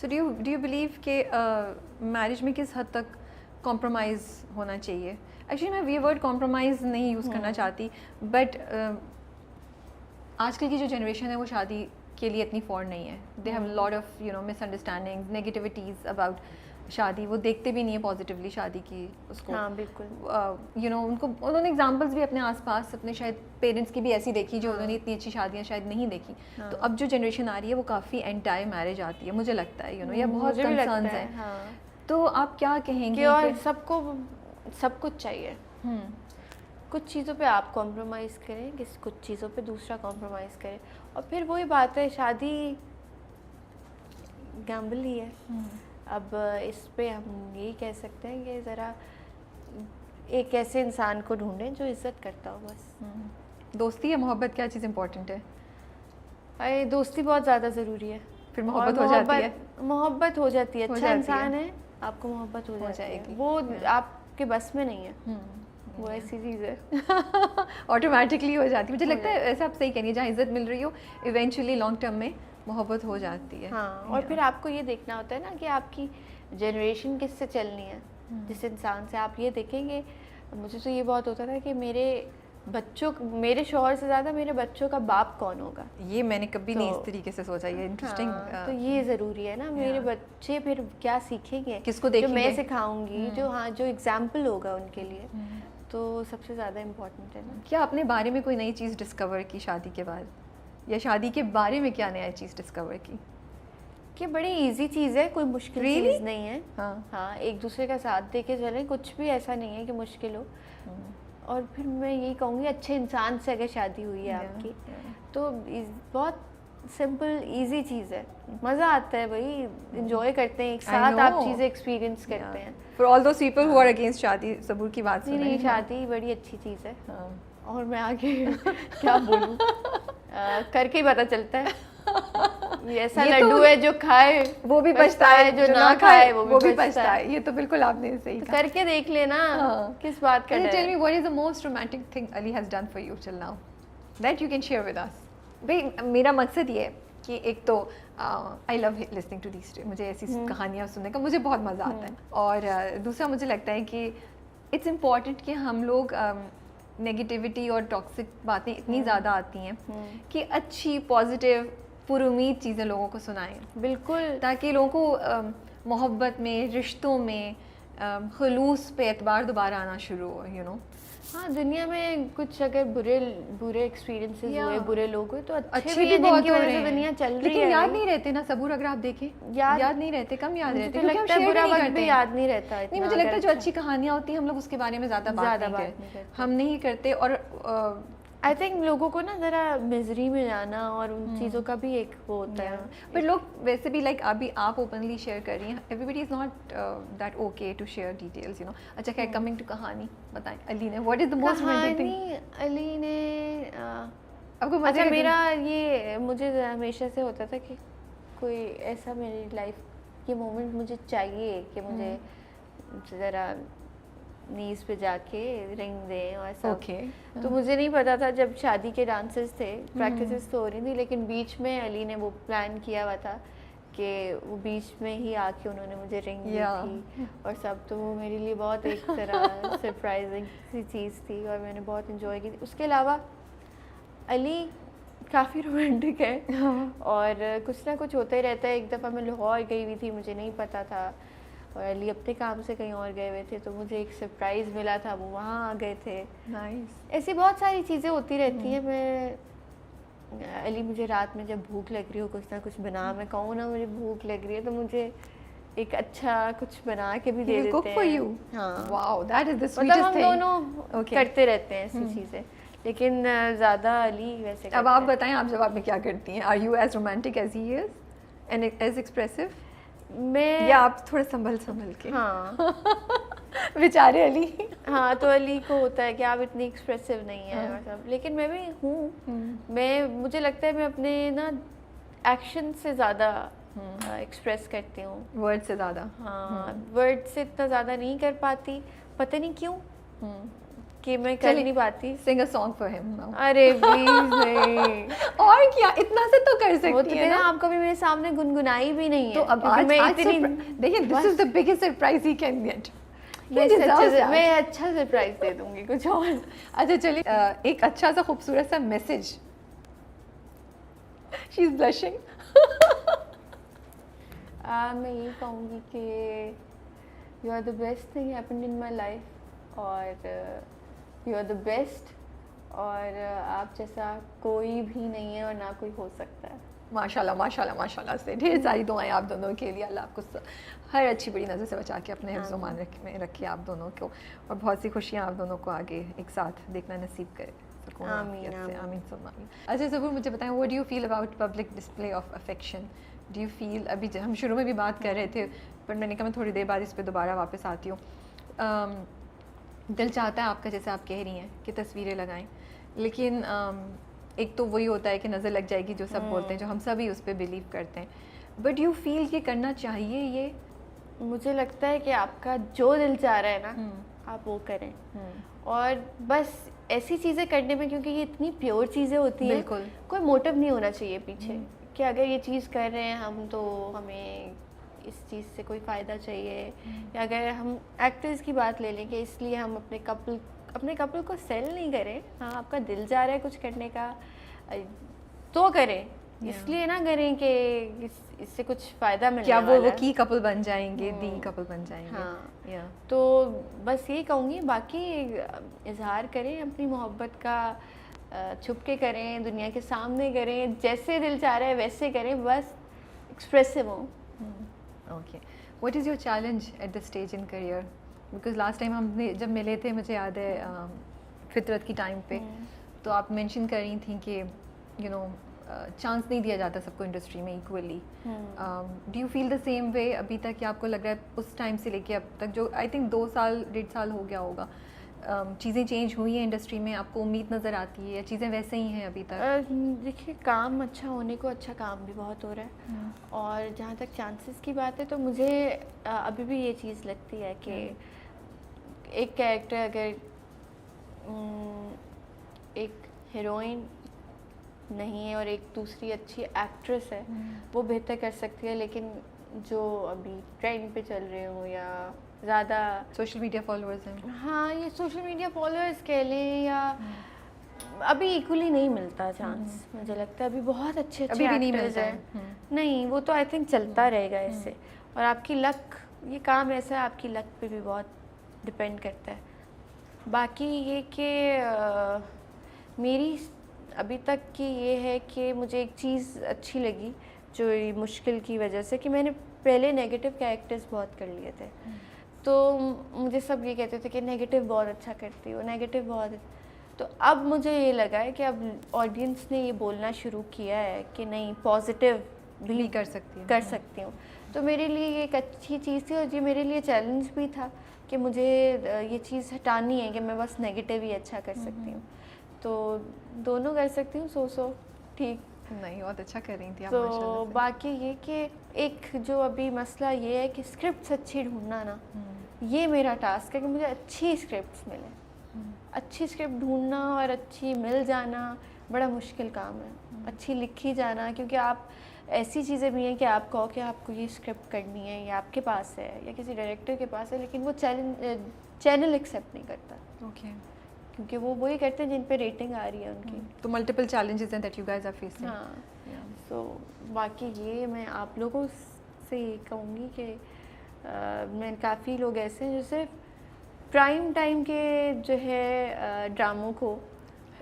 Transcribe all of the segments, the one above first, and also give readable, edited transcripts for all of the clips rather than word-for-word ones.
So do you believe कि marriage में किस हद तक कॉम्प्रोमाइज़ होना चाहिए? एक्चुअली मैं ये वर्ड कॉम्प्रोमाइज़ नहीं यूज़ करना चाहती, बट आजकल की जो जनरेशन है वो शादी के लिए इतनी फॉर नहीं है. They have lot of misunderstandings, negativities about शादी. वो देखते भी नहीं है पॉजिटिवली शादी की उसको. हाँ बिल्कुल. उनको उन्होंने एग्जांपल्स भी अपने आसपास अपने शायद पेरेंट्स की भी ऐसी देखी जो उन्होंने इतनी अच्छी शादियां शायद नहीं देखी. तो अब जो जनरेशन आ रही है वो काफ़ी एंटी मैरिज आती है, मुझे लगता है. या बहुत कंसर्न्स हैं. तो आप क्या कहेंगे? और सबको सब कुछ चाहिए. कुछ चीज़ों पे आप कॉम्प्रोमाइज़ करें, कुछ चीज़ों पे दूसरा कॉम्प्रोमाइज़ करें. और फिर वही बात है, शादी गैम्बल ही है. अब इस पे हम यही कह सकते हैं कि ज़रा एक ऐसे इंसान को ढूंढें जो इज़्ज़त करता हो बस. दोस्ती या मोहब्बत, क्या चीज़ इम्पोर्टेंट है? अरे दोस्ती बहुत ज़्यादा ज़रूरी है. फिर मोहब्बत हो जाती है. मोहब्बत हो जाती है. अच्छा इंसान है, आपको मोहब्बत हो जाएगी. वो आपके बस में नहीं है. वो ऐसी चीज़ है ऑटोमेटिकली हो जाती है. मुझे लगता है ऐसा आप सही कह रही है, जहाँ इज्जत मिल रही हो इवेंचुअली लॉन्ग टर्म में मोहब्बत हो जाती है. हाँ. और फिर आपको ये देखना होता है ना कि आपकी जनरेशन किससे चलनी है. जिस इंसान से आप ये देखेंगे. मुझे तो ये बहुत होता था कि मेरे शौहर से ज़्यादा मेरे बच्चों का बाप कौन होगा. ये मैंने कभी नहीं इस तरीके से सोचा. ये इंटरेस्टिंग. तो ये ज़रूरी है ना. मेरे बच्चे फिर क्या सीखेंगे, किसको देखेंगे, जो मैं सिखाऊंगी, जो एग्जाम्पल होगा उनके लिए. तो सबसे ज़्यादा इम्पोर्टेंट है ना. क्या अपने बारे में कोई नई चीज़ डिस्कवर की शादी के बाद, या शादी के बारे में क्या नया चीज़ डिस्कवर की? कि बड़ी इजी चीज़ है, कोई मुश्किल चीज़ नहीं है. हाँ, एक दूसरे का साथ दे के चलें. कुछ भी ऐसा नहीं है कि मुश्किल हो. और फिर मैं यही कहूँगी, अच्छे इंसान से अगर शादी हुई है आपकी तो बहुत सिंपल इजी चीज़ है. मज़ा आता है भाई. इंजॉय करते हैं एक साथ, आप चीज़ें एक्सपीरियंस करते हैं. For all those people who are against शादी, सबूर की बात सुने. नहीं, शादी बड़ी अच्छी चीज़ है. और मैं आगे क्या बोलूँ, करके ही पता चलता है. ऐसा लड्डू है जो खाए वो भी पछताए, जो ना खाए वो भी पछताए. ये तो बिल्कुल आपने सही कहा. करके देख लेना. किस बात का डर है. Tell me what is the most romantic thing Ali has done for you till now that you can share with us. भाई मेरा मकसद ये है कि एक तो I love listening to these, मुझे ऐसी कहानियाँ सुनने का मुझे बहुत मज़ा आता है. और दूसरा मुझे लगता है कि इट्स इम्पॉर्टेंट कि हम लोग नेगेटिविटी और टॉक्सिक बातें इतनी ज़्यादा आती हैं कि अच्छी पॉजिटिव पुरुमीद चीज़ें लोगों को सुनाएं. बिल्कुल. ताकि लोगों को मोहब्बत में, रिश्तों में खुलूस पे एतबार दोबारा आना शुरू हो. हाँ, दुनिया में कुछ अगर बुरे एक्सपीरियंसेस हुए, बुरे लोग हुए, तो अच्छे भी बहुत हो रहे हैं. दुनिया चल रही है. लेकिन याद नहीं रहते ना सबूर. अगर आप देखें याद नहीं रहते, कम याद रहते. मुझे लगता है बुरा वक्त भी याद नहीं रहता. नहीं, मुझे लगता है जो अच्छी कहानियाँ होती हैं हम लोग उसके बारे में ज़्यादा बात नहीं करते. हम नहीं करते. और आई थिंक लोगों को ना ज़रा मिजरी में जाना और उन चीज़ों का भी एक वो होता है. बट लोग वैसे भी लाइक अभी आप ओपनली शेयर कर रही हैं. Everybody is not that okay to share details. अच्छा, खैर कमिंग टू कहानी, बताएं अली ने what is the most romantic thing. Ali ने आपको अच्छा, मेरा ये मुझे हमेशा से होता था कि कोई ऐसा मेरी लाइफ ये मोमेंट मुझे चाहिए कि मुझे ज़रा नीज पे जाके रिंग दें और सब. तो मुझे नहीं पता था. जब शादी के डांसेस थे, प्रैक्टिसेस तो हो रही थी, लेकिन बीच में अली ने वो प्लान किया हुआ था कि वो बीच में ही आके उन्होंने मुझे रिंग दी थी और सब. तो वो मेरे लिए बहुत एक तरह सरप्राइजिंग सी चीज़ थी और मैंने बहुत इंजॉय की थी. उसके अलावा अली काफ़ी रोमांटिक है. और कुछ ना कुछ होता ही रहता है. एक दफ़ा मैं लाहौर गई हुई थी, मुझे नहीं पता था, और अली अपने काम से कहीं और गए हुए थे, तो मुझे एक सरप्राइज़ मिला था, वो वहाँ आ गए थे. नाइस. ऐसी बहुत सारी चीज़ें होती रहती हैं. अली मुझे रात में जब भूख लग रही हो कुछ ना कुछ बना, मैं कहूँ ना मुझे भूख लग रही है, तो मुझे एक अच्छा कुछ बना के भी दे देते हैं. हाँ, wow, that is the sweetest thing. हम दोनों करते रहते हैं ऐसी चीज़ें, लेकिन ज़्यादा अली वैसे. अब आप बताएं, आप जवाब में क्या करती हैं? Are you as romantic as he is and as expressive? मैं, या आप थोड़ा संभल के? हाँ बेचारे अली. हाँ, तो अली को होता है कि आप इतनी एक्सप्रेसिव नहीं है और सब, लेकिन मैं भी हूँ. मुझे लगता है मैं अपने ना एक्शन से ज़्यादा एक्सप्रेस करती हूँ, वर्ड से ज़्यादा. हाँ, वर्ड से इतना ज़्यादा नहीं कर पाती, पता नहीं क्यों. कि मैं कर नहीं पाती। Sing a song for him now. अरे प्लीज नहीं। और क्या, इतना से तो कर वो तो सकती है ना। आप कभी मेरे सामने गुनगुनाई भी नहीं है। तो अब क्योंकि आज मैं आज इतनी देखिए, this is the biggest surprise he can get. मैं अच्छा सरप्राइज दे दूंगी कुछ और। अच्छा चलिए, एक अच्छा सा खूबसूरत सा मैसेज। She is blushing. मैं ये कहूँगी कि you are the best thing happened in my life, और यू आर द बेस्ट, और आप जैसा कोई भी नहीं है और ना कोई हो सकता है। माशाल्लाह माशाल्लाह माशाल्लाह से ढेर सारी दुआएं आप दोनों के लिए। अल्लाह आपको हर अच्छी बड़ी नज़र से बचा के अपने हिफ्ज़ मान में रखे आप दोनों को, और बहुत सी खुशियाँ आप दोनों को आगे एक साथ देखना नसीब करे। आमीन आमीन। आमीन सुम्मा आमीन। अच्छा ज़बूर, मुझे बताएं, what do you feel about public display of affection? Do you feel, अभी हम शुरू में भी बात कर रहे थे, पर मैंने कहा मैं थोड़ी देर बाद इस पर दोबारा वापस आती हूँ। दिल चाहता है आपका, जैसे आप कह रही हैं, कि तस्वीरें लगाएं, लेकिन एक तो वही होता है कि नज़र लग जाएगी, जो सब बोलते हैं, जो हम सभी उस पर बिलीव करते हैं। बट यू फील कि करना चाहिए ये? मुझे लगता है कि आपका जो दिल चाह रहा है ना, आप वो करें। और बस ऐसी चीज़ें करने में, क्योंकि ये इतनी प्योर चीज़ें होती हैं, बिल्कुल कोई मोटिव नहीं होना चाहिए पीछे कि अगर ये चीज़ कर रहे हैं हम तो हमें इस चीज़ से कोई फ़ायदा चाहिए, या अगर हम एक्टर्स की बात ले लें कि इसलिए हम अपने कपल को सेल नहीं करें। हाँ, आपका दिल जा रहा है कुछ करने का तो करें, इसलिए ना करें कि इससे कुछ फ़ायदा मिले। क्या वो की कपल बन जाएंगे, दी कपल बन जाएंगे? हाँ, तो बस यही कहूँगी। बाकी इजहार करें अपनी मोहब्बत का, छुप के करें, दुनिया के सामने करें, जैसे दिल चाह रहा है वैसे करें, बस एक्सप्रेसिव हो। Okay, what is your challenge at this stage in career? Because last time हमने जब मिले थे, मुझे याद है फितरत की टाइम पे, तो आप मेंशन कर रही थी कि यू नो चांस नहीं दिया जाता सबको इंडस्ट्री में equally. Do you feel the same way अभी तक, कि आपको लग रहा है उस टाइम से लेके अब तक, जो आई थिंक 2-1.5 साल हो गया होगा, चीज़ें चेंज हुई हैं इंडस्ट्री में, आपको उम्मीद नज़र आती है या चीज़ें वैसे ही हैं अभी तक? देखिए, काम अच्छा होने को अच्छा काम भी बहुत हो रहा है, और जहाँ तक चांसेस की बात है तो मुझे अभी भी ये चीज़ लगती है कि एक कैरेक्टर अगर एक हीरोइन नहीं है और एक दूसरी अच्छी एक्ट्रेस है, वो बेहतर कर सकती है। लेकिन जो अभी ट्रेंड पे चल रहे हो या ज़्यादा सोशल मीडिया फॉलोअर्स हैं, हाँ, ये सोशल मीडिया फॉलोअर्स कह लें, या अभी इक्वली नहीं मिलता चांस। मुझे लगता है अभी बहुत अच्छे अभी भी नहीं एक्टर्स मिलता हैं। नहीं, वो तो आई थिंक चलता रहेगा इससे। और आपकी लक, ये काम ऐसा है, आपकी लक पे भी बहुत डिपेंड करता है। बाकी ये कि मेरी अभी तक की ये है कि मुझे एक चीज़ अच्छी लगी, जो मुश्किल की वजह से, कि मैंने पहले नेगेटिव कैरेक्टर्स बहुत कर लिए थे। तो मुझे सब ये कहते थे कि नेगेटिव बहुत अच्छा करती हो, नेगेटिव बहुत। तो अब मुझे ये लगा है कि अब ऑडियंस ने ये बोलना शुरू किया है कि नहीं, पॉजिटिव भी कर सकती हूँ। तो मेरे लिए ये एक अच्छी चीज़ थी, और ये मेरे लिए चैलेंज भी था कि मुझे ये चीज़ हटानी है कि मैं बस नेगेटिव ही अच्छा कर सकती हूँ। तो दोनों कर सकती हूँ, सो ठीक नहीं, बहुत अच्छा कर रही थी आप। तो बाकी ये कि एक जो अभी मसला ये है कि स्क्रिप्ट्स अच्छी ढूंढना ना, ये मेरा टास्क है कि मुझे अच्छी स्क्रिप्ट्स मिले। अच्छी स्क्रिप्ट ढूंढना और अच्छी मिल जाना बड़ा मुश्किल काम है, अच्छी लिखी जाना। क्योंकि आप ऐसी चीज़ें भी हैं कि आप कहो कि आपको ये स्क्रिप्ट करनी है, या आपके पास है या किसी डायरेक्टर के पास है, लेकिन वो चैनल एक्सेप्ट नहीं करता। ओके, क्योंकि वो वही करते हैं जिन पे रेटिंग आ रही है उनकी। तो मल्टीपल चैलेंजेस हैं that you guys are facing. हाँ, सो बाकी ये मैं आप लोगों से ये कहूँगी कि मैं काफ़ी लोग ऐसे हैं जो सिर्फ प्राइम टाइम के जो है ड्रामों को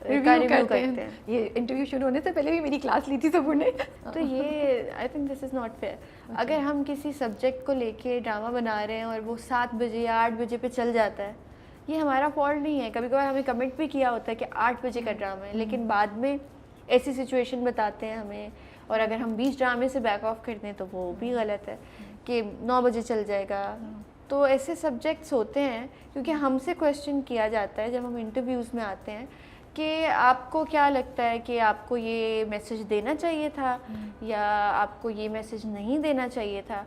रिव्यू करते हैं। ये इंटरव्यू शुरू होने से पहले भी मेरी क्लास ली थी सबूर ने। तो ये I think this is not fair. अगर हम किसी सब्जेक्ट को लेके ड्रामा बना रहे हैं और वो 7 बजे या 8 बजे पे चल जाता है, ये हमारा फॉल्ट नहीं है। कभी कभार हमें कमिट भी किया होता है कि 8 बजे का ड्रामा है, लेकिन बाद में ऐसी सिचुएशन बताते हैं हमें, और अगर हम 20 ड्रामे से बैक ऑफ कर दें तो वो भी गलत है कि 9 बजे चल जाएगा। तो ऐसे सब्जेक्ट्स होते हैं, क्योंकि हमसे क्वेश्चन किया जाता है जब हम इंटरव्यूज़ में आते हैं कि आपको क्या लगता है कि आपको ये मैसेज देना चाहिए था या आपको ये मैसेज नहीं देना चाहिए था।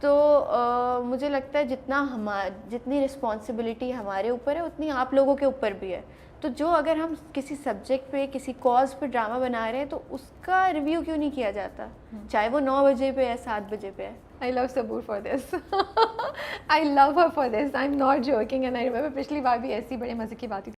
तो मुझे लगता है जितनी रिस्पॉन्सिबिलिटी हमारे ऊपर है उतनी आप लोगों के ऊपर भी है। तो जो अगर हम किसी सब्जेक्ट पे किसी कॉज पे ड्रामा बना रहे हैं तो उसका रिव्यू क्यों नहीं किया जाता, चाहे वो 9 बजे पे है 7 बजे पे है। I love Sabur for this. I love her for this. I'm not joking. And I remember पिछली बार भी ऐसी बड़े मज़े की बात हुई थी।